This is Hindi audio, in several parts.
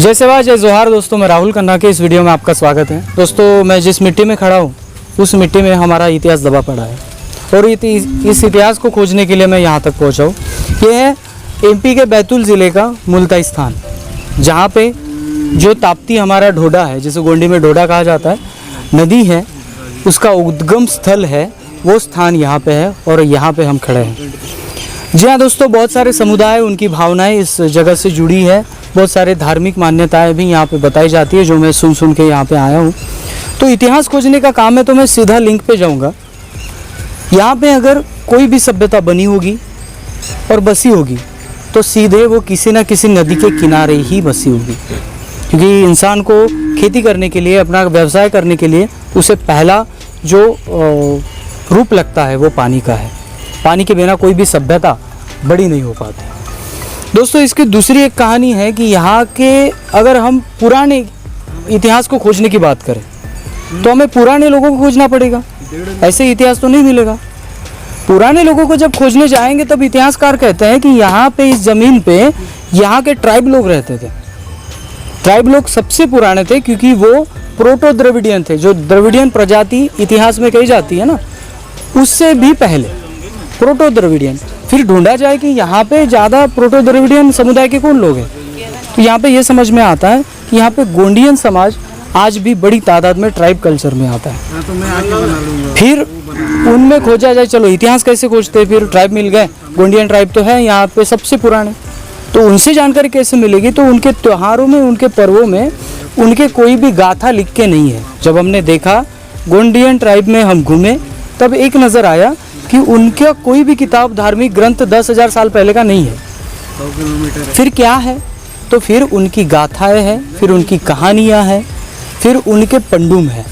जय सेवा जय जोहार दोस्तों, मैं राहुल खन्ना के इस वीडियो में आपका स्वागत है। दोस्तों, मैं जिस मिट्टी में खड़ा हूँ उस मिट्टी में हमारा इतिहास दबा पड़ा है और इस इतिहास को खोजने के लिए मैं यहाँ तक पहुँचा हूँ। ये है एमपी के बैतूल ज़िले का मुल्ताई स्थान, जहाँ पे जो ताप्ती हमारा ढोडा है, जिसे गोंडी में ढोडा कहा जाता है, नदी है, उसका उद्गम स्थल है, वो स्थान यहाँ पे है और यहाँ पे हम खड़े हैं। जी हाँ दोस्तों, बहुत सारे समुदाय, उनकी भावनाएं इस जगह से जुड़ी है। बहुत सारे धार्मिक मान्यताएं भी यहाँ पे बताई जाती है, जो मैं सुन के यहाँ पे आया हूँ। तो इतिहास खोजने का काम है, तो मैं सीधा लिंक पे जाऊँगा। यहाँ पे अगर कोई भी सभ्यता बनी होगी और बसी होगी तो सीधे वो किसी न किसी नदी के किनारे ही बसी होगी, क्योंकि इंसान को खेती करने के लिए, अपना व्यवसाय करने के लिए उसे पहला जो रूप लगता है वो पानी का है। पानी के बिना कोई भी सभ्यता बड़ी नहीं हो पाती। दोस्तों, इसकी दूसरी एक कहानी है कि यहाँ के, अगर हम पुराने इतिहास को खोजने की बात करें तो हमें पुराने लोगों को खोजना पड़ेगा, ऐसे इतिहास तो नहीं मिलेगा। पुराने लोगों को जब खोजने जाएंगे तब इतिहासकार कहते हैं कि यहाँ पे, इस ज़मीन पे यहाँ के ट्राइब लोग रहते थे। ट्राइब लोग सबसे पुराने थे क्योंकि वो प्रोटो द्रविडियन थे। जो द्रविडियन प्रजाति इतिहास में कही जाती है ना, उससे भी पहले प्रोटो द्रविडियन। फिर ढूंढा जाए कि यहाँ पे ज़्यादा प्रोटो द्रविडियन समुदाय के कौन लोग हैं, तो यहाँ पे ये समझ में आता है कि यहाँ पे गोंडियन समाज आज भी बड़ी तादाद में ट्राइब कल्चर में आता है। तो मैं आगे बना लूँगा। फिर उनमें खोजा जाए, चलो इतिहास कैसे खोजते हैं, फिर ट्राइब मिल गए, गोंडियन ट्राइब तो है यहाँ पे सबसे पुराने, तो उनसे जानकारी कैसे मिलेगी? तो उनके त्योहारों में, उनके पर्वों में उनके कोई भी गाथा लिख के नहीं है। जब हमने देखा, गोंडियन ट्राइब में हम घूमे, तब एक नज़र आया कि उनका कोई भी किताब, धार्मिक ग्रंथ 10,000 साल पहले का नहीं है। 100 किलोमीटर है। फिर क्या है? तो फिर उनकी गाथाएं हैं, फिर उनकी कहानियां हैं, फिर उनके पंडुम हैं।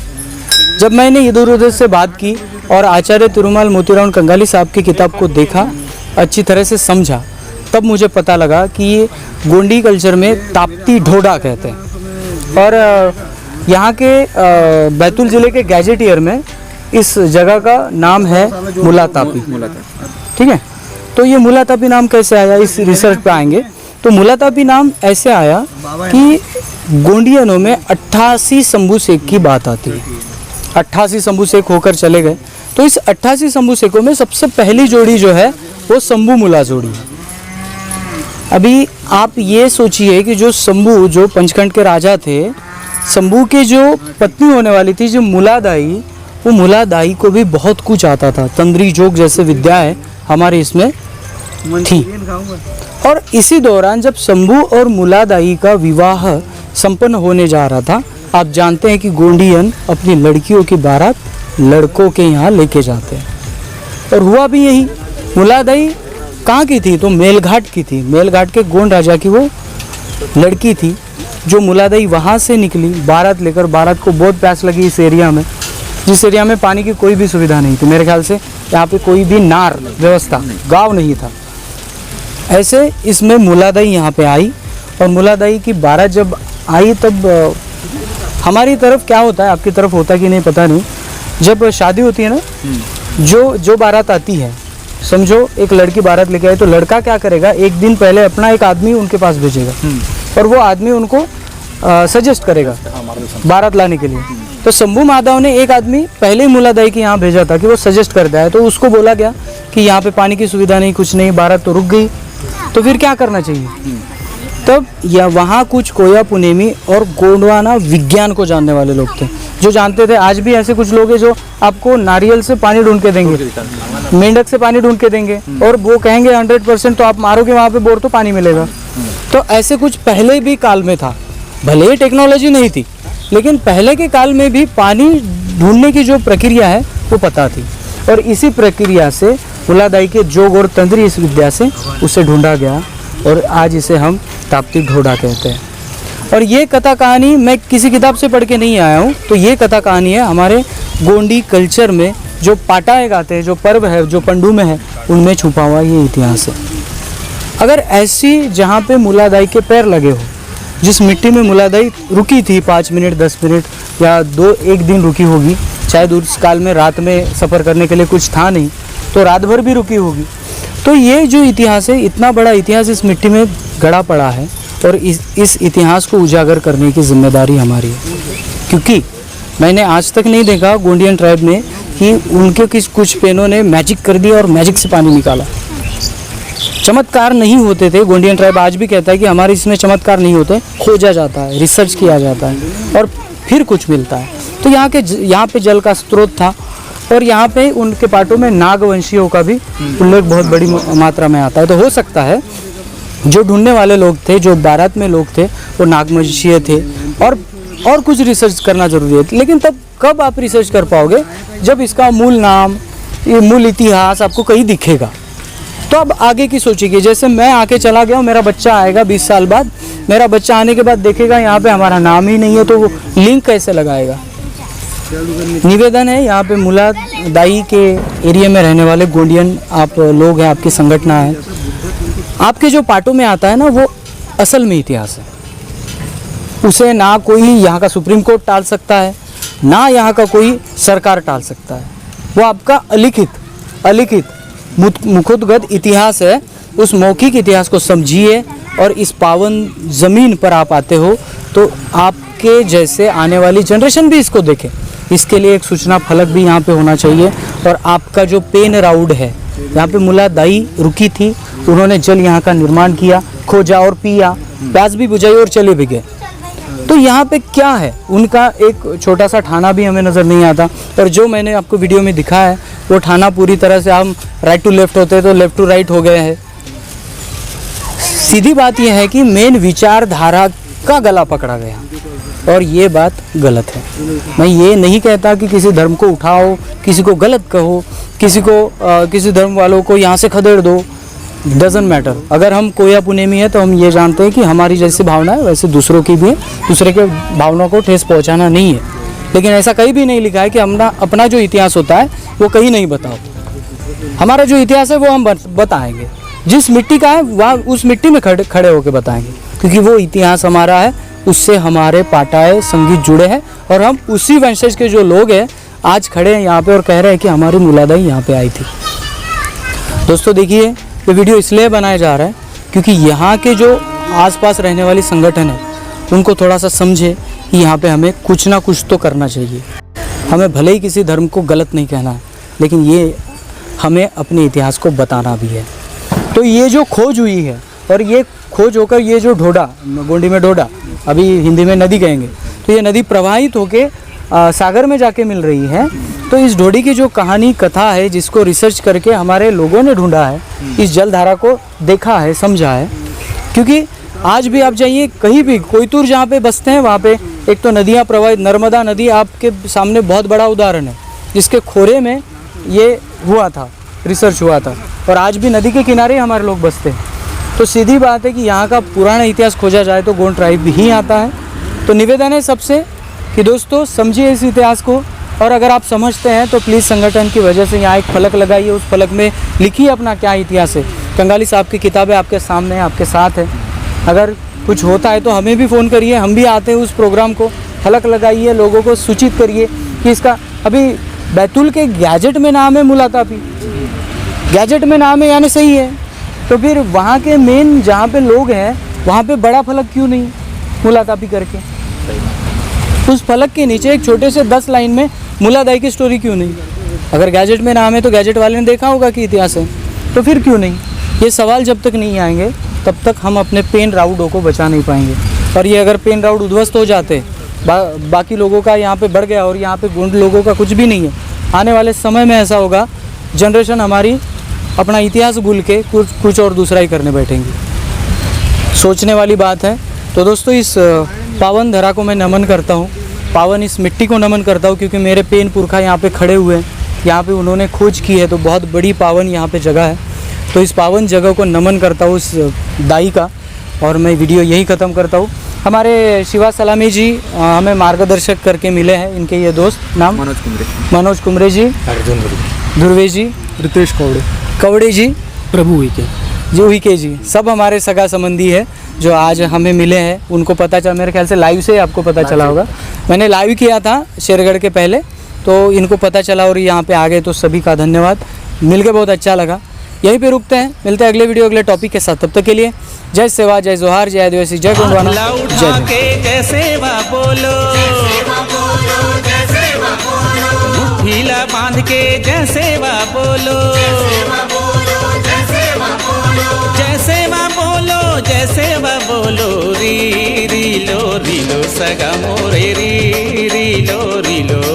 जब मैंने इधर उधर से बात की और आचार्य तिरुमाल मोतीराम कंगाली साहब की किताब को देखा, अच्छी तरह से समझा, तब मुझे पता लगा कि ये गोंडी कल्चर में ताप्ती ढोडा कहते हैं। और यहाँ के बैतूल ज़िले के गैजेटियर में इस जगह का नाम है मुलातापी। ठीक है, तो ये मुलातापी नाम कैसे आया, इस रिसर्च पे आएंगे। तो मुलातापी नाम ऐसे आया कि गोंडियनों में 88 शंभू शेख की बात आती है। 88 शंभू शेख होकर चले गए, तो इस 88 शंभू शेखों में सबसे पहली जोड़ी जो है वो शंभू मुला जोड़ी है। अभी आप ये सोचिए कि जो शंभू, जो पंचखंड के राजा थे, शंभू के जो पत्नी होने वाली थी, जो मुलादाई, वो मुलादाई को भी बहुत कुछ आता था। तंद्री जोग जैसे विद्याएं हमारे इसमें थी। और इसी दौरान जब शंभू और मुलादाई का विवाह संपन्न होने जा रहा था, आप जानते हैं कि गोंडियन अपनी लड़कियों की बारात लड़कों के यहाँ लेके जाते हैं, और हुआ भी यही। मुलादाई कहाँ की थी? तो मेलघाट की थी। मेलघाट के गोंड राजा की वो लड़की थी। जो मुलादाई वहाँ से निकली बारात लेकर, बारात को बहुत प्यास लगी इस एरिया में, जिस एरिया में पानी की कोई भी सुविधा नहीं थी। मेरे ख्याल से यहाँ पे कोई भी नार व्यवस्था, गांव नहीं था। ऐसे इसमें मुलादाई यहाँ पे आई, और मुलादाई की बारात जब आई तब हमारी तरफ क्या होता है, आपकी तरफ होता कि नहीं पता नहीं, जब शादी होती है ना, जो बारात आती है, समझो एक लड़की बारात लेके आई, तो लड़का क्या करेगा, एक दिन पहले अपना एक आदमी उनके पास भेजेगा और वो आदमी उनको सजेस्ट करेगा बारात लाने के लिए। तो शंभू माधव ने एक आदमी पहले ही मुलादाई के यहाँ भेजा था कि वो सजेस्ट कर दिया है। तो उसको बोला गया कि यहाँ पे पानी की सुविधा नहीं, कुछ नहीं, बारात तो रुक गई, तो फिर क्या करना चाहिए? तब या वहाँ कुछ कोया पुनेमी और गोंडवाना विज्ञान को जानने वाले लोग थे, जो जानते थे। आज भी ऐसे कुछ लोग हैं जो आपको नारियल से पानी ढूंढ के देंगे, मेंढक से पानी ढूंढ के देंगे, और वो कहेंगे 100% तो आप मारोगे वहाँ पे बोर तो पानी मिलेगा। तो ऐसे कुछ पहले भी काल में था, भले ही टेक्नोलॉजी नहीं थी, लेकिन पहले के काल में भी पानी ढूंढने की जो प्रक्रिया है वो पता थी। और इसी प्रक्रिया से मुलादाई के जोग और तंत्री, इस विद्या से उसे ढूंढा गया, और आज इसे हम ताप्ती ढोडा कहते हैं। और ये कथा कहानी मैं किसी किताब से पढ़ के नहीं आया हूँ, तो ये कथा कहानी है हमारे गोंडी कल्चर में, जो पाटाए गाते हैं, जो पर्व है, जो पंडू में है, उनमें छुपा हुआ ये इतिहास है। अगर ऐसी जहाँ पे मुलादाई के पैर लगे हो, जिस मिट्टी में मुलादाई रुकी थी 5 मिनट 10 मिनट या 1 दिन रुकी होगी, शायद उस काल में रात में सफ़र करने के लिए कुछ था नहीं, तो रात भर भी रुकी होगी। तो ये जो इतिहास है, इतना बड़ा इतिहास इस मिट्टी में गड़ा पड़ा है, और इस इतिहास को उजागर करने की जिम्मेदारी हमारी है। क्योंकि मैंने आज तक नहीं देखा गोंडियन ट्राइब में कि उनके कुछ पेनों ने मैजिक कर दिया और मैजिक से पानी निकाला। चमत्कार नहीं होते थे। गोंडियन ट्राइब आज भी कहता है कि हमारे इसमें चमत्कार नहीं होते, खोजा जाता है, रिसर्च किया जाता है और फिर कुछ मिलता है। तो यहाँ पे जल का स्रोत था और यहाँ पे उनके पाटों में नागवंशियों का भी उल्लेख बहुत बड़ी मात्रा में आता है। तो हो सकता है जो ढूंढने वाले लोग थे, जो बारात में लोग थे, वो नागवंशीय थे और कुछ रिसर्च करना जरूरी है। लेकिन तब कब आप रिसर्च कर पाओगे जब इसका मूल नाम, ये मूल इतिहास आपको कहीं दिखेगा। तो अब आगे की सोचिए, जैसे मैं आके चला गया हूँ, मेरा बच्चा आएगा 20 साल बाद, मेरा बच्चा आने के बाद देखेगा यहाँ पे हमारा नाम ही नहीं है, तो वो लिंक कैसे लगाएगा। निवेदन है यहाँ पे मुलादाई के एरिया में रहने वाले गोंडियन आप लोग हैं, आपकी संगठना है, आपके जो पाटों में आता है ना, वो असल में इतिहास है। उसे ना कोई यहाँ का सुप्रीम कोर्ट टाल सकता है, ना यहाँ का कोई सरकार टाल सकता है। वो आपका अलिखित मुखोद्गत इतिहास है। उस मौखिक इतिहास को समझिए और इस पावन ज़मीन पर आप आते हो तो आपके जैसे आने वाली जनरेशन भी इसको देखे। इसके लिए एक सूचना फलक भी यहाँ पे होना चाहिए। और आपका जो पेन राउड है, यहाँ पे मुलादाई रुकी थी, उन्होंने जल यहाँ का निर्माण किया, खोजा और पिया, प्यास भी बुझाई और चले भी गए। तो यहाँ पे क्या है, उनका एक छोटा सा ठाना भी हमें नज़र नहीं आता। और जो मैंने आपको वीडियो में दिखाया है वो ठाना पूरी तरह से, हम राइट टू लेफ्ट होते तो लेफ्ट टू राइट हो गए हैं। सीधी बात यह है कि मेन विचारधारा का गला पकड़ा गया और ये बात गलत है। मैं ये नहीं कहता कि किसी धर्म को उठाओ, किसी को गलत कहो, किसी धर्म वालों को यहाँ से खदेड़ दो, डजंट मैटर। अगर हम कोया पुनेमी है तो हम ये जानते हैं कि हमारी जैसी भावना है वैसे दूसरों की भी है, दूसरे के भावनाओं को ठेस पहुंचाना नहीं है। लेकिन ऐसा कहीं भी नहीं लिखा है कि अपना जो इतिहास होता है वो कहीं नहीं बताओ। हमारा जो इतिहास है वो हम बताएंगे, जिस मिट्टी का है वहाँ उस मिट्टी में खड़े होकर बताएंगे, क्योंकि वो इतिहास हमारा है, उससे हमारे पाटाए संगीत जुड़े हैं और हम उसी वंशज के जो लोग हैं आज खड़े हैं यहाँ पे और कह रहे हैं कि हमारी मुलादाई यहाँ पे आई थी। दोस्तों देखिए, ये वीडियो इसलिए बनाया जा रहा है क्योंकि यहाँ के जो आसपास रहने वाली संगठन है उनको थोड़ा सा समझे कि यहाँ पे हमें कुछ ना कुछ तो करना चाहिए। हमें भले ही किसी धर्म को गलत नहीं कहना है, लेकिन ये हमें अपने इतिहास को बताना भी है। तो ये जो खोज हुई है और ये खोज होकर ये जो ढोडा, गोंडी में ढोडा, अभी हिंदी में नदी कहेंगे, तो ये नदी प्रवाहित होके सागर में जाके मिल रही है। तो इस ढोडी की जो कहानी कथा है, जिसको रिसर्च करके हमारे लोगों ने ढूंढा है, इस जलधारा को देखा है, समझा है। क्योंकि आज भी आप जाइए कहीं भी, कोयतूर जहाँ पे बसते हैं वहाँ पे एक तो नदियाँ प्रवाहित, नर्मदा नदी आपके सामने बहुत बड़ा उदाहरण है, जिसके खोरे में ये हुआ था, रिसर्च हुआ था। और आज भी नदी के किनारे हमारे लोग बसते हैं। तो सीधी बात है कि यहाँ का पुराना इतिहास खोजा जाए तो गोंड ट्राइब ही आता है। तो निवेदन है सबसे कि दोस्तों समझिए इस इतिहास को, और अगर आप समझते हैं तो प्लीज़ संगठन की वजह से यहाँ एक फलक लगाइए, उस फलक में लिखिए अपना क्या इतिहास है। कंगाली साहब की किताबें आपके सामने है, आपके साथ है। अगर कुछ होता है तो हमें भी फ़ोन करिए, हम भी आते हैं उस प्रोग्राम को। फलक लगाइए, लोगों को सूचित करिए कि इसका अभी बैतूल के गैजेट में नाम है मुलातापी, गैजेट में नाम है यानी सही है, तो फिर वहाँ के मेन जहाँ पे लोग हैं वहाँ पे बड़ा फलक क्यों नहीं मुलातापी करके? उस फलक के नीचे एक छोटे से 10 लाइन में मुलादाई की स्टोरी क्यों नहीं? अगर गैजेट में नाम है तो गैजेट वाले ने देखा होगा कि इतिहास है, तो फिर क्यों नहीं? ये सवाल जब तक नहीं आएंगे तब तक हम अपने पेन राउडों को बचा नहीं पाएंगे। और ये अगर पेन राउड उध्वस्त हो जाते, बाकी लोगों का यहाँ पे बढ़ गया और यहाँ पे गोंड लोगों का कुछ भी नहीं है, आने वाले समय में ऐसा होगा, जनरेशन हमारी अपना इतिहास भूल के कुछ और दूसरा ही करने बैठेंगे। सोचने वाली बात है। तो दोस्तों इस पावन धरा को मैं नमन करता हूँ, पावन इस मिट्टी को नमन करता हूँ, क्योंकि मेरे पेन पुरखा यहाँ पे खड़े हुए हैं, यहाँ पे उन्होंने खोज की है, तो बहुत बड़ी पावन यहाँ पे जगह है। तो इस पावन जगह को नमन करता हूँ उस दाई का, और मैं वीडियो यही ख़त्म करता हूँ। हमारे शिवा सलामी जी हमें मार्गदर्शक करके मिले हैं, इनके ये दोस्त, नाम मनोज कुमरे जी, अर्जुन ध्रुवे जी, रितेश कवड़े जी, प्रभु उइके जी, सब हमारे सगा संबंधी है जो आज हमें मिले हैं। उनको पता चला, मेरे ख्याल से लाइव से आपको पता चला होगा, मैंने लाइव किया था शेरगढ़ के पहले, तो इनको पता चला और यहाँ पे आ गए, तो सभी का धन्यवाद। मिलके बहुत अच्छा लगा। यहीं पे रुकते हैं, मिलते हैं अगले वीडियो अगले टॉपिक के साथ। तब तक के लिए जय सेवा, जय जोहार, जय आदिवासी, जय गोंडवाना, जय हिंद। जय सेवा बोलो, मुट्ठीला बांध के जय सेवा बोलो, जय सेवा बोलो, जय सेवा बोलो, री लो सगा मोरे री लो